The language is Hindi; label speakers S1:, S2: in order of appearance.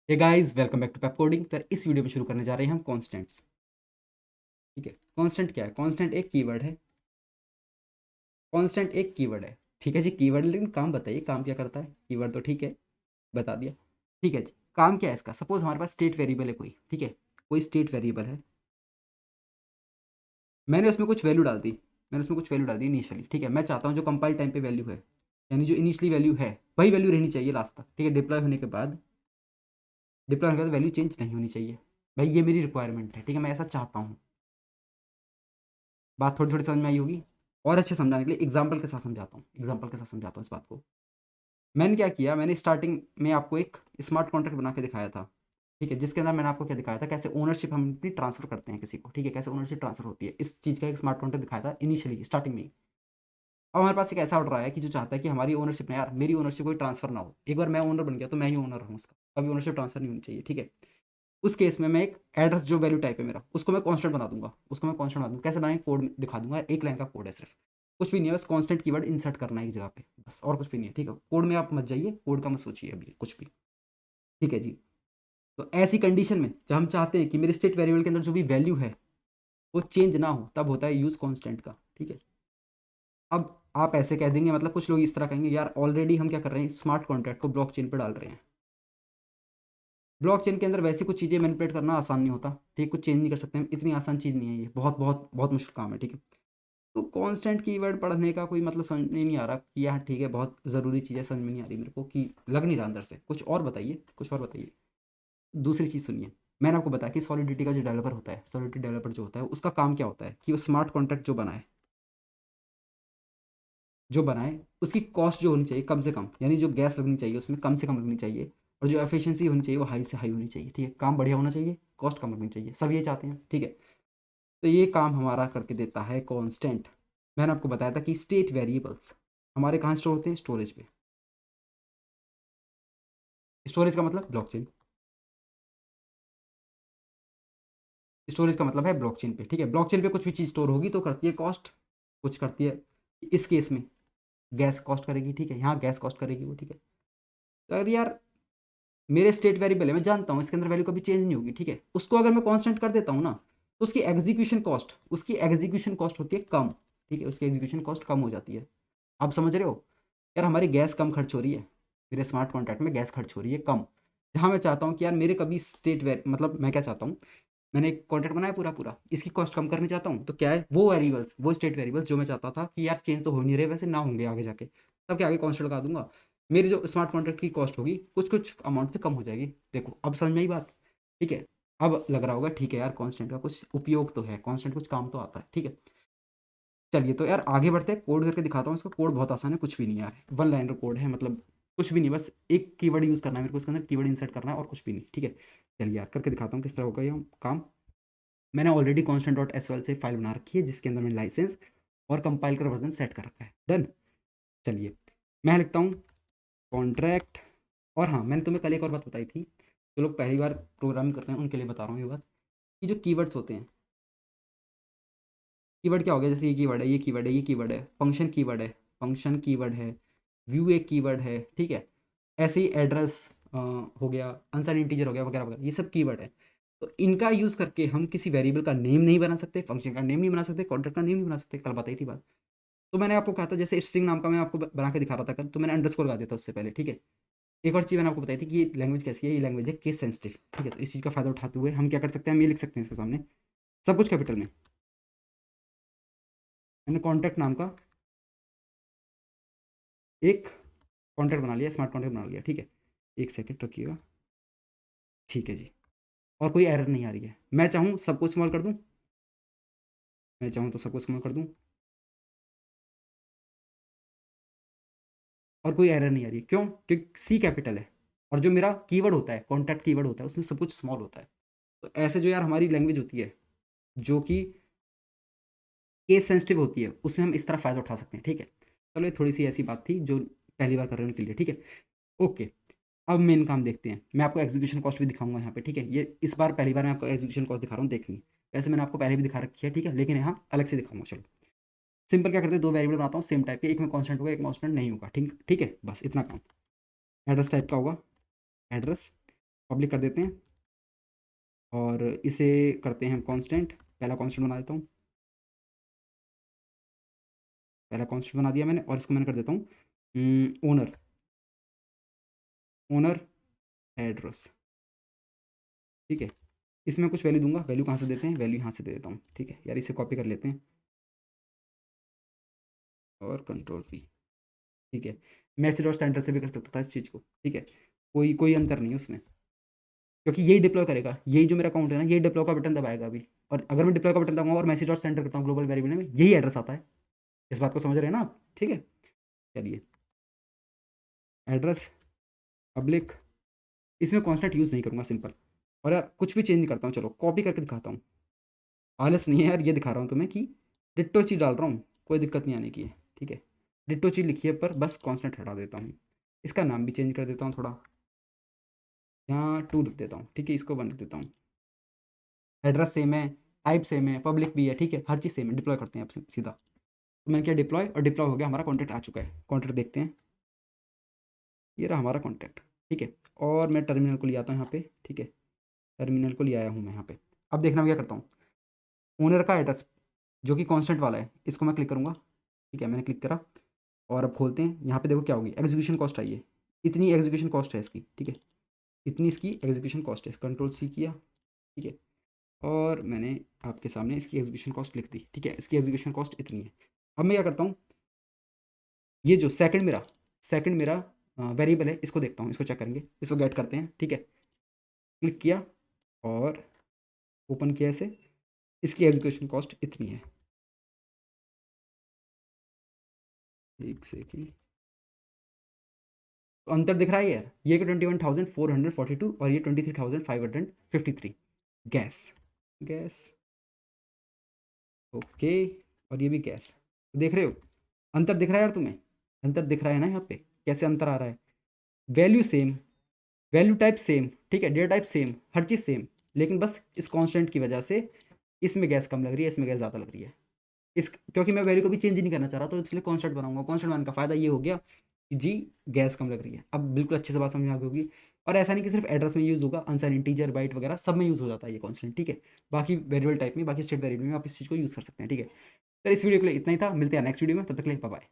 S1: Hey guys, welcome back to Pepcoding. तो इस वीडियो में शुरू करने जा रहे हैं हम कॉन्स्टेंट्स। ठीक है, कांस्टेंट क्या है? कांस्टेंट एक कीवर्ड है। कांस्टेंट एक कीवर्ड है। ठीक है जी, कीवर्ड, लेकिन काम बताइए, काम क्या करता है? कीवर्ड तो ठीक है, बता दिया। ठीक है जी, काम क्या है इसका? सपोज हमारे पास स्टेट वेरिएबल है कोई, ठीक है, कोई स्टेट वेरिएबल है। मैंने उसमें कुछ वैल्यू डाल दी। इनिशियली। ठीक है, मैं चाहता हूँ जो कंपाइल टाइम पे वैल्यू है, यानी जो इनिशियली वैल्यू है वही वैल्यू रहनी चाहिए लास्ट तक। ठीक है, डिप्लॉय होने के बाद वैल्यू चेंज नहीं होनी चाहिए। भाई ये मेरी रिक्वायरमेंट है। ठीक है, मैं ऐसा चाहता हूँ। बात थोड़ी थोड़ी समझ में आई होगी। और अच्छे समझाने के लिए एग्जाम्पल के साथ समझाता हूँ, इस बात को। मैंने क्या किया, मैंने स्टार्टिंग में आपको एक स्मार्ट कॉन्ट्रैक्ट बना के दिखाया था। ठीक है, जिसके अंदर मैंने आपको क्या दिखाया था, कैसे ओनरशिप हम अपनी ट्रांसफर करते हैं किसी को। ठीक है, कैसे ओनरशिप ट्रांसफर होती है, इस चीज़ का एक स्मार्ट कॉन्ट्रैक्ट दिखाया था इनिशियली स्टार्टिंग में ही। अब हमारे पास एक ऐसा ऑर्डर आया कि जो चाहता है कि हमारी ओनरशिप ना, यार मेरी ओनरशिप कोई ट्रांसफर ना हो। एक बार मैं ओनर बन गया तो मैं ही ओनर हूँ उसका, कभी ओनरशिप ट्रांसफर नहीं होनी चाहिए। ठीक है, उस केस में मैं एक एड्रेस जो वैल्यू टाइप है मेरा, उसको मैं कांस्टेंट बना दूंगा। कैसे बनाएंगे? कोड में दिखा दूंगा, एक लाइन का कोड है सिर्फ। कुछ भी नहीं है, बस कांस्टेंट कीवर्ड इंसर्ट करना है एक जगह पे, बस, और कुछ भी नहीं है। ठीक है, कोड में आप मत जाइए, कोड का मत सोचिए अभी कुछ भी। ठीक है जी। तो ऐसी कंडीशन में जब हम चाहते हैं कि मेरे स्टेट वेरिएबल के अंदर जो भी वैल्यू है वो चेंज ना हो, तब होता है यूज कांस्टेंट का। ठीक है, अब आप ऐसे कह देंगे, मतलब कुछ लोग इस तरह कहेंगे, यार ऑलरेडी हम क्या कर रहे हैं, स्मार्ट कॉन्ट्रैक्ट को ब्लॉकचेन पे डाल रहे हैं। ब्लॉकचेन के अंदर वैसे कुछ चीज़ें मैनिपुलेट करना आसान नहीं होता। ठीक, कुछ चेंज नहीं कर सकते हम, इतनी आसान चीज़ नहीं है ये, बहुत बहुत बहुत मुश्किल काम है। ठीक है, तो कांस्टेंट कीवर्ड पढ़ने का कोई मतलब समझ में नहीं आ रहा कि यार ठीक है, बहुत ज़रूरी चीज़ है, समझ में नहीं आ रही मेरे को, कि लग नहीं रहा अंदर से। कुछ और बताइए, कुछ और बताइए। दूसरी चीज़ सुनिए, मैंने आपको बताया कि सॉलिडिटी का जो डेवलपर होता है, सॉलिडिटी डेवलपर जो होता है, उसका काम क्या होता है कि वो स्मार्ट कॉन्ट्रैक्ट जो बनाए उसकी कॉस्ट जो होनी चाहिए कम से कम, यानी जो गैस लगनी चाहिए उसमें कम से कम लगनी चाहिए, और जो एफिशिएंसी होनी चाहिए वो हाई से हाई होनी चाहिए। ठीक है, काम बढ़िया होना चाहिए, कॉस्ट कम लगनी चाहिए, सब ये चाहते हैं। ठीक है, तो ये काम हमारा करके देता है कांस्टेंट। मैंने आपको बताया था कि स्टेट वेरिएबल्स हमारे कहाँ स्टोर होते हैं? स्टोरेज पे। स्टोरेज का मतलब ब्लॉकचेन। स्टोरेज का मतलब है ब्लॉकचेन पे। ठीक है, ब्लॉकचेन पे कुछ भी चीज़ स्टोर होगी तो करती है कॉस्ट, कुछ करती है। इस केस में गैस कॉस्ट करेगी। ठीक है, यहाँ गैस कॉस्ट करेगी वो। ठीक है, तो अगर यार मेरे स्टेट वेरिएबल है, मैं जानता हूँ इसके अंदर वैल्यू कभी चेंज नहीं होगी। ठीक है, उसको अगर मैं कांस्टेंट कर देता हूँ ना, तो उसकी एग्जीक्यूशन कॉस्ट होती है कम। ठीक है, उसकी एग्जीक्यूशन कॉस्ट कम हो जाती है। आप समझ रहे हो? यार हमारी गैस कम खर्च हो रही है, मेरे स्मार्ट कॉन्ट्रैक्ट में गैस खर्च हो रही है कम। जहाँ मैं चाहता हूँ कि यार मेरे कभी स्टेट वेर मतलब मैं क्या चाहता हूँ, मैंने एक कॉन्ट्रैक्ट बनाया पूरा पूरा, इसकी कॉस्ट कम करनी चाहता हूँ, तो क्या है, वो वेरिएबल्स, वो स्टेट वेरिएबल्स जो मैं चाहता था कि यार चेंज तो हो नहीं रहे, वैसे ना होंगे आगे जाके, तब क्या आगे कॉन्स्टेंट लगा दूंगा। मेरी जो स्मार्ट कॉन्ट्रैक्ट की कॉस्ट होगी कुछ कुछ अमाउंट से कम हो जाएगी। देखो अब समझ में आई बात। ठीक है, अब लग रहा होगा ठीक है यार, कॉन्स्टेंट का कुछ उपयोग तो है, कॉन्स्टेंट कुछ काम तो आता है। ठीक है, चलिए तो यार आगे बढ़ते हैं, कोड करके दिखाता हूँ इसका। कोड बहुत आसान है, कुछ भी नहीं यार, वन लाइनर कोड है, मतलब कुछ भी नहीं, बस एक कीवर्ड यूज़ करना है मेरे को, इसके अंदर कीवर्ड इंसर्ट करना है और कुछ भी नहीं। ठीक है, चलिए यार करके दिखाता हूँ किस तरह होगा ये काम। मैंने ऑलरेडी कॉन्स्टेंट डॉट एस से फाइल बना रखी है, जिसके अंदर मैंने लाइसेंस और कंपाइल कर वर्जन सेट कर रखा है। डन। चलिए, मैं लिखता हूँ कॉन्ट्रैक्ट। और हाँ, मैंने तुम्हें कल एक और बात बताई थी, जो लोग पहली बार प्रोग्रामिंग कर रहे हैं उनके लिए बता रहा हूँ ये बात, कि जो कीवर्ड्स होते हैं, कीवर्ड क्या हो गया, जैसे ये कीवर्ड है, ये कीवर्ड है, ये कीवर्ड है, फंक्शन कीवर्ड है, व्यू एक कीवर्ड है। ठीक है, ऐसे ही एड्रेस हो गया, अनसाइंड इंटीजर हो गया, वगैरह वगैरह, ये सब कीवर्ड है। तो इनका यूज़ करके हम किसी वेरिएबल का नेम नहीं बना सकते, फंक्शन का नेम नहीं बना सकते, कॉन्ट्रैक्ट का नेम नहीं बना सकते, कल बताई थी बात। तो मैंने आपको कहा था, जैसे स्ट्रिंग नाम का मैं आपको बना के दिखा रहा था कल, तो मैंने अंडरस्कोर लगा दिया था उससे पहले। ठीक है, एक और चीज़ मैंने आपको बताई थी कि ये लैंग्वेज कैसी है, ये लैंग्वेज है केस सेंसिटिव। ठीक है, तो इस चीज़ का फायदा उठाते हुए हम क्या कर सकते हैं, हम ये लिख सकते हैं इसके सामने सब कुछ कैपिटल में। मैंने कॉन्टैक्ट नाम का एक कॉन्टैक्ट बना लिया, स्मार्ट कॉन्टैक्ट बना लिया। ठीक है, एक सेकंड रखिएगा। ठीक है जी, और कोई एरर नहीं आ रही है। मैं चाहूँ सबको स्मॉल कर दूँ, मैं चाहूँ तो सबको स्मॉल कर दूँ, और कोई एरर नहीं आ रही है। क्यों? क्योंकि सी कैपिटल है, और जो मेरा कीवर्ड होता है, कॉन्टैक्ट कीवर्ड होता है, उसमें सब कुछ स्मॉल होता है। तो ऐसे जो यार हमारी लैंग्वेज होती है, जो कि केस सेंसिटिव होती है, उसमें हम इस तरह फ़ायदा उठा सकते हैं। ठीक है, चलो ये थोड़ी सी ऐसी बात थी जो पहली बार कर रहे हैं उनके लिए। ठीक है, ओके। अब मेन काम देखते हैं, मैं आपको एग्जीक्यूशन कॉस्ट भी दिखाऊंगा यहाँ पे। ठीक है, ये इस बार पहली बार मैं आपको एग्जीक्यूशन कॉस्ट दिखा रहा हूँ, देखनी। वैसे मैंने आपको पहले भी दिखा रखी है। ठीक है, लेकिन यहाँ अलग से दिखाऊंगा। चलो सिंपल क्या करते हैं, दो वेरिएबल बनाता हूँ सेम टाइप के, एक में कॉन्स्टेंट होगा, एक में कॉन्स्टेंट नहीं होगा। ठीक ठीक है, बस इतना काम। एड्रेस टाइप का होगा, एड्रेस, पब्लिक कर देते हैं और इसे करते हैं हम कांस्टेंट। पहला कांस्टेंट बना देता हूँ, पहला कांस्टेंट बना दिया मैंने, और इसको मैंने कर देता हूँ ओनर, ओनर एड्रेस। ठीक है, इसमें कुछ वैल्यू दूंगा। वैल्यू कहाँ से देते हैं, वैल्यू यहाँ से दे देता हूँ। ठीक है यार, इसे कॉपी कर लेते हैं और कंट्रोल पी। ठीक है, मैसेज और सेंटर से भी कर सकता था इस चीज़ को। ठीक है, कोई कोई अंतर नहीं है उसमें, क्योंकि यही डिप्लॉय करेगा। यही जो मेरा अकाउंट है ना, यही डिप्लॉय का बटन दबाएगा अभी। और अगर मैं डिप्लॉय का बटन दबाऊंगा और मैसेज और सेंटर करता हूँ ग्लोबल वेरिएबल में, यही एड्रेस आता है। इस बात को समझ रहे हैं ना आप? ठीक है, चलिए एड्रेस पब्लिक, इसमें कॉन्स्टेंट यूज़ नहीं करूँगा, सिंपल। और यार कुछ भी चेंज नहीं करता हूँ, चलो कॉपी करके दिखाता हूँ। आलस नहीं है यार, ये दिखा रहा हूँ तुम्हें कि डिट्टो चीज़ डाल रहा हूँ, कोई दिक्कत नहीं आने की है। ठीक है, डिट्टो चीज़ लिखी है, पर बस कॉन्स्टेंट हटा देता हूँ। इसका नाम भी चेंज कर देता हूँ थोड़ा, यहाँ 2 लिख देता हूँ। ठीक है, इसको 1 लिख देता हूँ। एड्रेस सेम है, टाइप सेम है, पब्लिक भी है। ठीक है, हर चीज़ सेम है। डिप्लॉय करते हैं अब सीधा। तो मैंने किया डिप्लॉय, और डिप्लॉय हो गया, हमारा कॉन्टैक्ट आ चुका है। कॉन्टैक्ट देखते हैं, ये रहा हमारा कॉन्टैक्ट। ठीक है, और मैं टर्मिनल को ले आता हूँ यहाँ पे। ठीक है, टर्मिनल को ले आया हूँ मैं यहाँ पे। अब देखना मैं क्या करता हूँ, ओनर का एड्रेस जो कि कांस्टेंट वाला है, इसको मैं क्लिक करूँगा। ठीक है, मैंने क्लिक करा, और अब खोलते हैं। यहाँ पे देखो क्या होगी, एग्जीक्यूशन कॉस्ट आई है। इतनी एग्जीक्यूशन कॉस्ट है इसकी। ठीक है, इतनी इसकी एग्जीक्यूशन कॉस्ट है। कंट्रोल सी किया। ठीक है, और मैंने आपके सामने इसकी एग्जीक्यूशन कॉस्ट लिख दी। ठीक है, इसकी एग्जीक्यूशन कॉस्ट इतनी है। अब मैं क्या करता हूँ, ये जो सेकंड मेरा वेरिएबल है, इसको देखता हूँ, इसको चेक करेंगे, इसको गेट करते हैं। ठीक है, क्लिक किया और ओपन किया इसे। इसकी एग्जीक्यूशन कॉस्ट इतनी है। एक सेकेंड, तो अंतर दिख रहा है यार, ये कि 21,442 और ये 23,553 गैस। गैस, ओके, और ये भी गैस। देख रहे हो अंतर दिख रहा है यार तुम्हें? अंतर दिख रहा है ना यहाँ पे, कैसे अंतर आ रहा है? Value same, value type same. ठीक है, डेटा टाइप सेम, हर चीज़ सेम, लेकिन बस इस कांस्टेंट की वजह से इसमें गैस कम लग रही है, इसमें गैस ज़्यादा लग रही है। इस क्योंकि मैं वैल्यू को भी चेंज नहीं करना चाह रहा, तो इसलिए कांस्टेंट बनाऊंगा। कांस्टेंट बनाने का फ़ायदा ये हो गया कि जी गैस कम लग रही है। अब बिल्कुल अच्छे से बात समझ में आ गई होगी। और ऐसा नहीं कि सिर्फ एड्रेस में यूज़ होगा, अनसाइन इंटीजर, बाइट वगैरह सब में यूज़ हो जाता है ये कांस्टेंट। ठीक है, बाकी वेरिएबल टाइप में, बाकी स्टेट वेरिएबल में आप इस चीज़ को यूज़ कर सकते हैं। ठीक है, तो इस वीडियो के लिए इतना ही था, मिलते हैं नेक्स्ट वीडियो में, तब तक के लिए बाय बाय।